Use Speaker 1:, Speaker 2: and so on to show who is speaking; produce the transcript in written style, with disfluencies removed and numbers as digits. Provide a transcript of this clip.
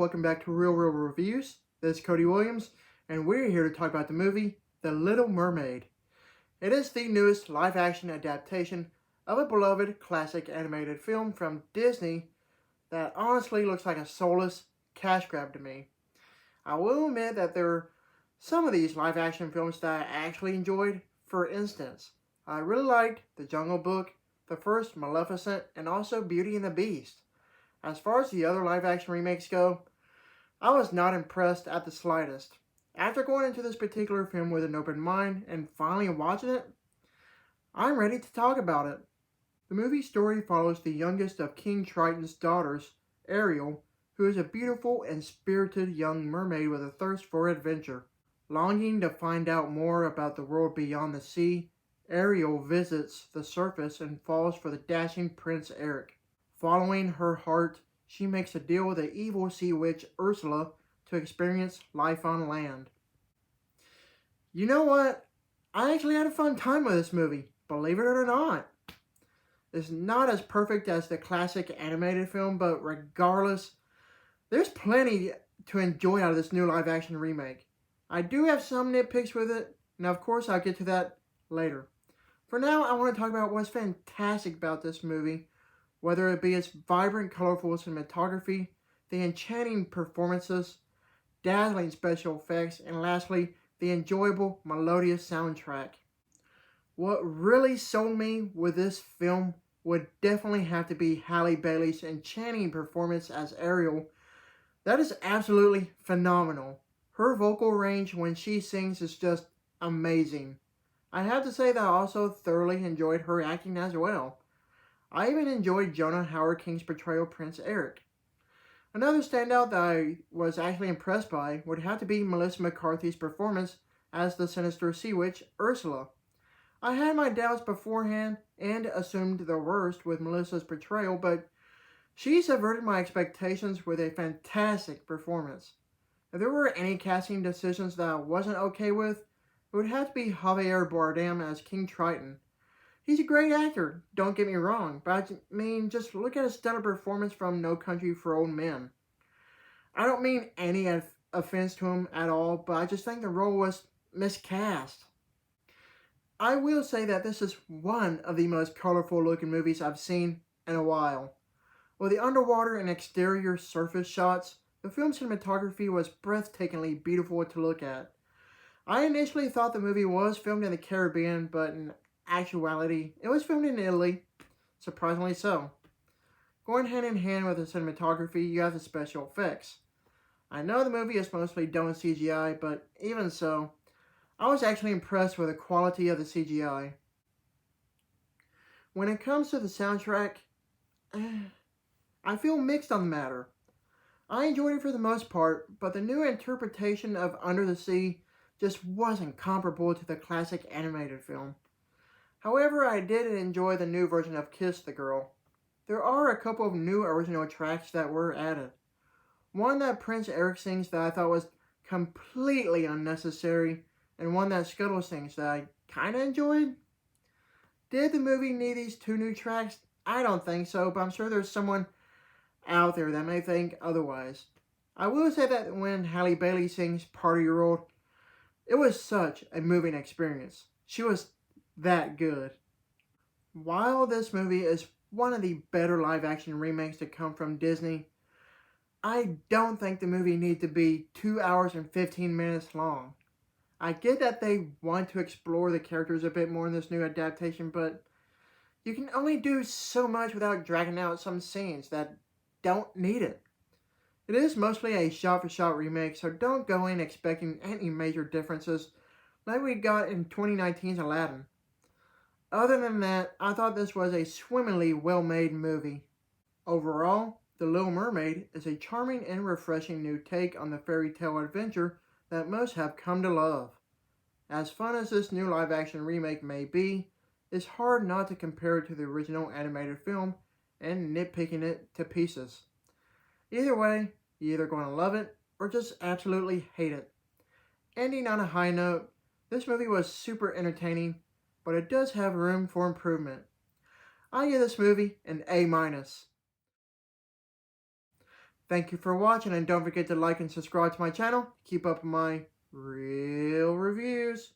Speaker 1: welcome back to Real Reviews. This is Cody Williams, and we're here to talk about the movie, The Little Mermaid. It is the newest live-action adaptation of a beloved classic animated film from Disney that honestly looks like a soulless cash grab to me. I will admit that there are some of these live-action films that I actually enjoyed. For instance, I really liked The Jungle Book, the first Maleficent, and also Beauty and the Beast. As far as the other live-action remakes go, I was not impressed at the slightest. After going into this particular film with an open mind and finally watching it, I'm ready to talk about it. The movie story follows the youngest of King Triton's daughters, Ariel, who is a beautiful and spirited young mermaid with a thirst for adventure. Longing to find out more about the world beyond the sea, Ariel visits the surface and falls for the dashing Prince Eric. Following her heart, she makes a deal with the evil sea witch Ursula to experience life on land. You know what? I actually had a fun time with this movie, believe it or not. It's not as perfect as the classic animated film, but regardless, there's plenty to enjoy out of this new live-action remake. I do have some nitpicks with it, and of course I'll get to that later. For now, I want to talk about what's fantastic about this movie, whether it be its vibrant, colorful cinematography, the enchanting performances, dazzling special effects, and lastly, the enjoyable, melodious soundtrack. What really sold me with this film would definitely have to be Halle Bailey's enchanting performance as Ariel. That is absolutely phenomenal. Her vocal range when she sings is just amazing. I have to say that I also thoroughly enjoyed her acting as well. I even enjoyed Jonah Hauer-King's portrayal of Prince Eric. Another standout that I was actually impressed by would have to be Melissa McCarthy's performance as the sinister sea witch Ursula. I had my doubts beforehand and assumed the worst with Melissa's portrayal, but she subverted my expectations with a fantastic performance. If there were any casting decisions that I wasn't okay with, it would have to be Javier Bardem as King Triton. He's a great actor, don't get me wrong, but I mean, just look at his stellar performance from No Country for Old Men. I don't mean any offense to him at all, but I just think the role was miscast. I will say that this is one of the most colorful looking movies I've seen in a while. With the underwater and exterior surface shots, the film's cinematography was breathtakingly beautiful to look at. I initially thought the movie was filmed in the Caribbean, but in actuality, it was filmed in Italy, surprisingly so. Going hand in hand with the cinematography, you have the special effects. I know the movie is mostly done with CGI, but even so, I was actually impressed with the quality of the CGI. When it comes to the soundtrack, I feel mixed on the matter. I enjoyed it for the most part, but the new interpretation of Under the Sea just wasn't comparable to the classic animated film. However, I did enjoy the new version of Kiss the Girl. There are a couple of new original tracks that were added. One that Prince Eric sings that I thought was completely unnecessary, and one that Scuttle sings that I kinda enjoyed. Did the movie need these two new tracks? I don't think so, but I'm sure there's someone out there that may think otherwise. I will say that when Halle Bailey sings Part of Your World, it was such a moving experience. She was that good. While this movie is one of the better live-action remakes to come from Disney, I don't think the movie needs to be 2 hours and 15 minutes long. I get that they want to explore the characters a bit more in this new adaptation, but you can only do so much without dragging out some scenes that don't need it. It is mostly a shot-for-shot remake, so don't go in expecting any major differences like we got in 2019's Aladdin. Other than that, I thought this was a swimmingly well-made movie. Overall, The Little Mermaid is a charming and refreshing new take on the fairy tale adventure that most have come to love. As fun as this new live-action remake may be, it's hard not to compare it to the original animated film and nitpicking it to pieces. Either way, you're either going to love it or just absolutely hate it. Ending on a high note, this movie was super entertaining, but it does have room for improvement. I give this movie an A-. Thank you for watching, and don't forget to like and subscribe to my channel. Keep up my real reviews.